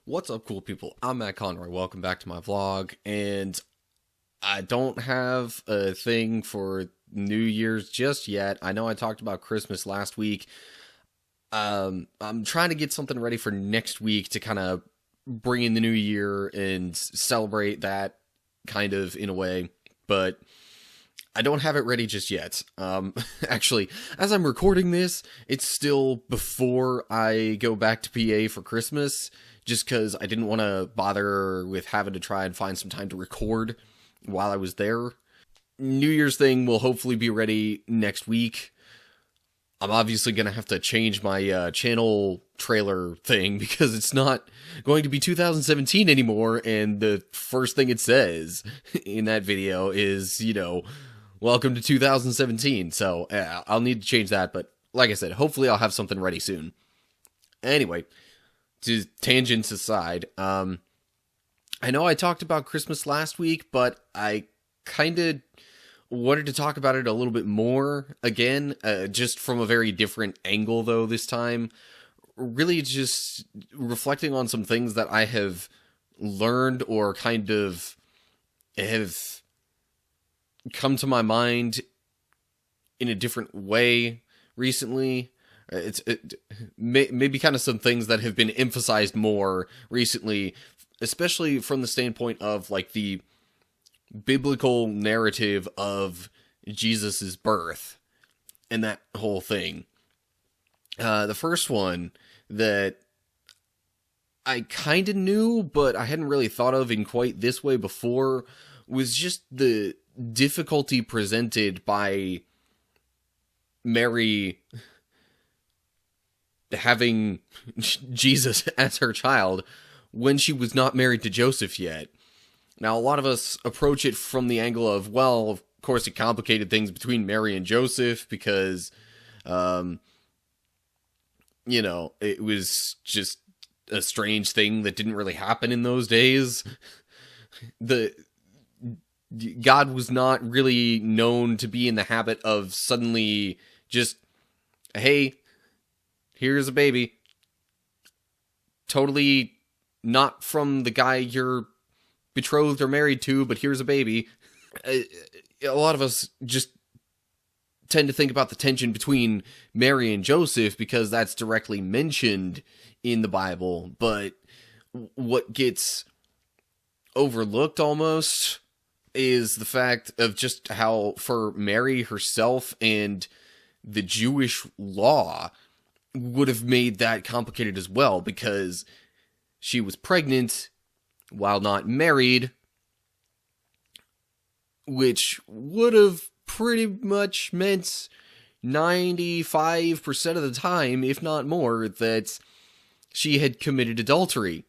What's up, cool people? I'm Matt Conroy. Welcome back to my vlog, and I don't have a thing for New Year's just yet. I know I talked about Christmas last week. I'm trying to get something ready for next week to kind of bring in the new year and celebrate that kind of in a way, but I don't have it ready just yet. Actually, as I'm recording this, it's still before I go back to PA for Christmas, just because I didn't want to bother with having to try and find some time to record while I was there. New Year's thing will hopefully be ready next week. I'm obviously going to have to change my channel trailer thing because it's not going to be 2017 anymore, and the first thing it says in that video is, welcome to 2017, so I'll need to change that, but like I said, hopefully I'll have something ready soon. Anyway, to tangents aside, I know I talked about Christmas last week, but I kind of wanted to talk about it a little bit more again, just from a very different angle though this time. Really just reflecting on some things that I have learned or kind of have come to my mind in a different way recently. Maybe kind of some things that have been emphasized more recently, especially from the standpoint of like the biblical narrative of Jesus's birth and that whole thing. The first one that I kind of knew, but I hadn't really thought of in quite this way before, was just the difficulty presented by Mary having Jesus as her child when she was not married to Joseph yet. Now, a lot of us approach it from the angle of, well, of course it complicated things between Mary and Joseph because, it was just a strange thing that didn't really happen in those days. God was not really known to be in the habit of suddenly just, hey, here's a baby. Totally not from the guy you're betrothed or married to, but here's a baby. A lot of us just tend to think about the tension between Mary and Joseph because that's directly mentioned in the Bible, but what gets overlooked almost is the fact of just how for Mary herself and the Jewish law would have made that complicated as well, because she was pregnant while not married, which would have pretty much meant 95% of the time, if not more, that she had committed adultery.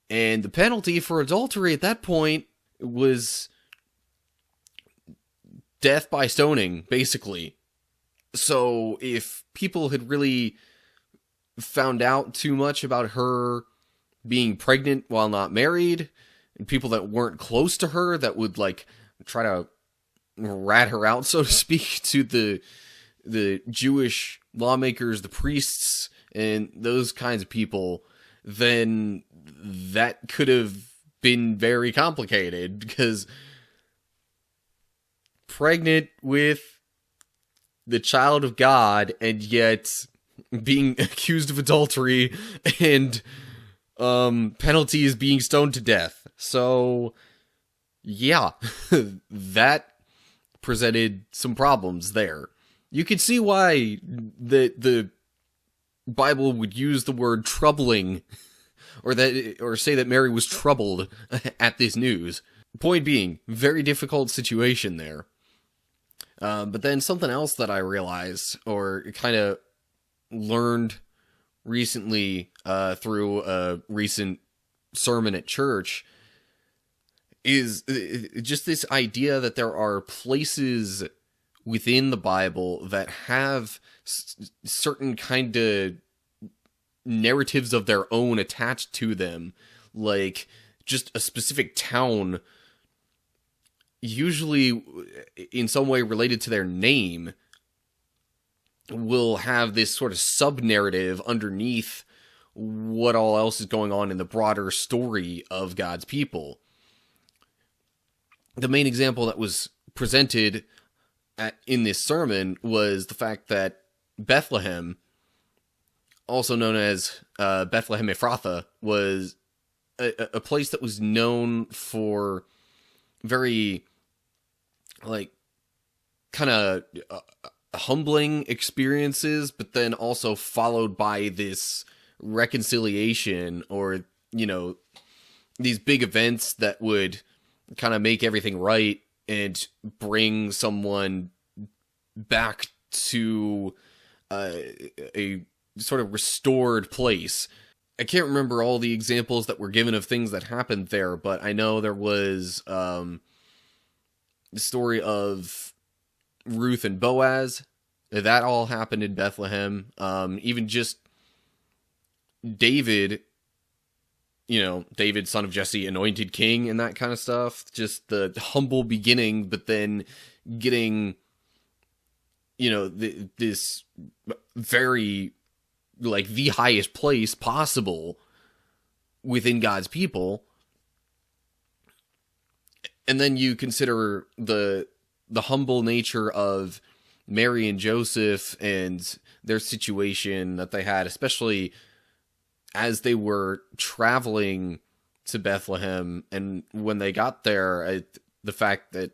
And the penalty for adultery at that point was death by stoning, basically. So if people had really found out too much about her being pregnant while not married, and people that weren't close to her that would like try to rat her out, so to speak, to the Jewish lawmakers, the priests, and those kinds of people, then that could have been very complicated, because pregnant with the child of God and yet being accused of adultery and penalty is being stoned to death. So yeah, that presented some problems there. You can see why the Bible would use the word troubling, or say that Mary was troubled at this news. Point being, very difficult situation there. But then something else that I realized, or kind of learned recently through a recent sermon at church, is just this idea that there are places within the Bible that have certain kind of narratives of their own attached to them, like just a specific town, usually in some way related to their name, will have this sort of sub-narrative underneath what all else is going on in the broader story of God's people. The main example that was presented in this sermon was the fact that Bethlehem, also known as Bethlehem Ephrathah, was a place that was known for very, like, kind of humbling experiences, but then also followed by this reconciliation, or, you know, these big events that would kind of make everything right and bring someone back to a sort of restored place. I can't remember all the examples that were given of things that happened there, but I know there was the story of Ruth and Boaz. That all happened in Bethlehem. Even just David, David, son of Jesse, anointed king, and that kind of stuff. Just the humble beginning, but then getting, this very, like, the highest place possible within God's people. And then you consider the humble nature of Mary and Joseph and their situation that they had, especially as they were traveling to Bethlehem. And when they got there, the fact that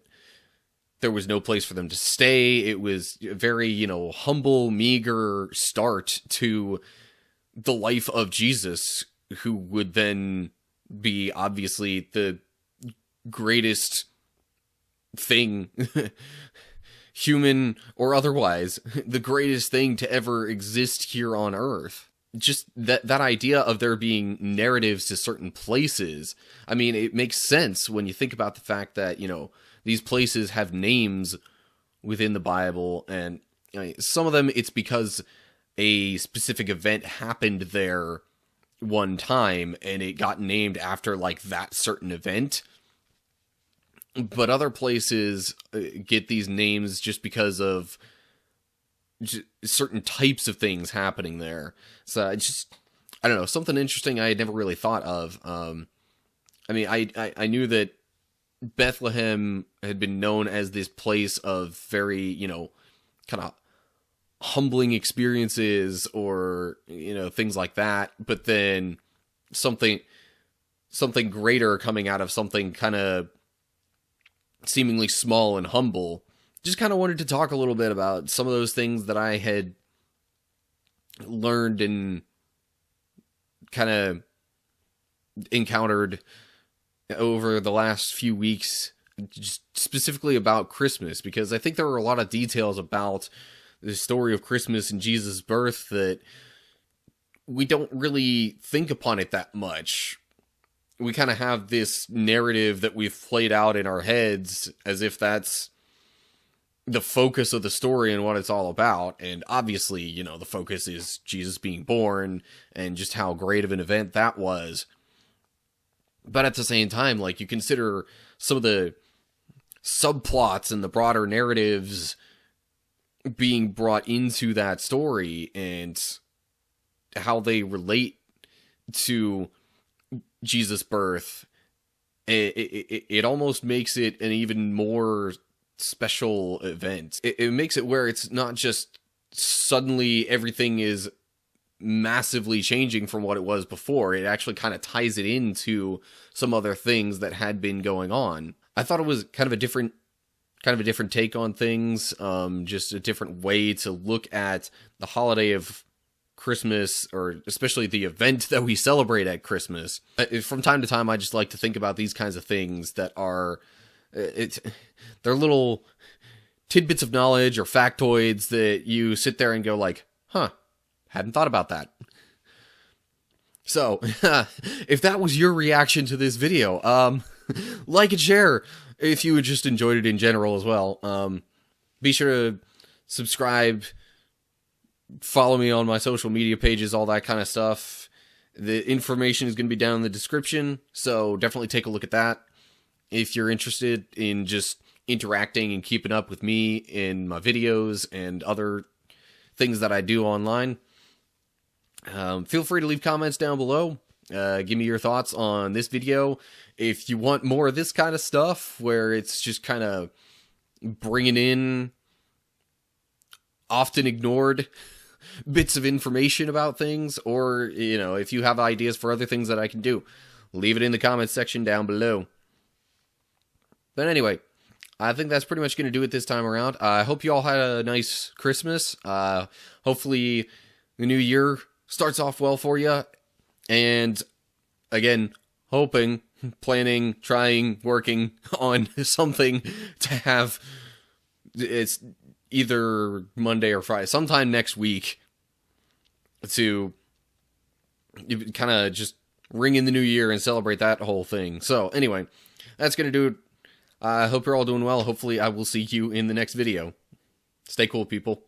there was no place for them to stay, it was a very, humble, meager start to the life of Jesus, who would then be obviously the greatest thing, human or otherwise, the greatest thing to ever exist here on Earth. Just that idea of there being narratives to certain places. I mean, it makes sense when you think about the fact that, these places have names within the Bible, and some of them it's because a specific event happened there one time and it got named after, like, that certain event. But other places get these names just because of certain types of things happening there. So it's just, I don't know, something interesting I had never really thought of. I knew that Bethlehem had been known as this place of very, kind of humbling experiences, or, things like that. But then something greater coming out of something kind of seemingly small and humble. Just kind of wanted to talk a little bit about some of those things that I had learned and kind of encountered over the last few weeks, just specifically about Christmas, because I think there were a lot of details about the story of Christmas and Jesus' birth that we don't really think upon it that much. We kind of have this narrative that we've played out in our heads as if that's the focus of the story and what it's all about. And obviously, the focus is Jesus being born and just how great of an event that was. But at the same time, like, you consider some of the subplots and the broader narratives being brought into that story and how they relate to Jesus' birth. It almost makes it an even more special event. It makes it where it's not just suddenly everything is massively changing from what it was before. It actually kind of ties it into some other things that had been going on. I thought it was kind of a different take on things, just a different way to look at the holiday of Christmas, or especially the event that we celebrate at Christmas. From time to time, I just like to think about these kinds of things that are, they're little tidbits of knowledge or factoids that you sit there and go like, huh, hadn't thought about that. So, if that was your reaction to this video, like and share if you just enjoyed it in general as well. Be sure to subscribe, follow me on my social media pages, all that kind of stuff. The information is going to be down in the description, so definitely take a look at that if you're interested in just interacting and keeping up with me in my videos and other things that I do online. Feel free to leave comments down below. Give me your thoughts on this video. If you want more of this kind of stuff, where it's just kind of bringing in often ignored bits of information about things, or, you know, if you have ideas for other things that I can do, leave it in the comments section down below. But anyway, I think that's pretty much going to do it this time around. I hope you all had a nice Christmas. Hopefully the new year starts off well for you. And again, hoping, planning, trying, working on something to have, it's either Monday or Friday, sometime next week, to kind of just ring in the new year and celebrate that whole thing. So anyway, that's going to do it. I hope you're all doing well. Hopefully I will see you in the next video. Stay cool, people.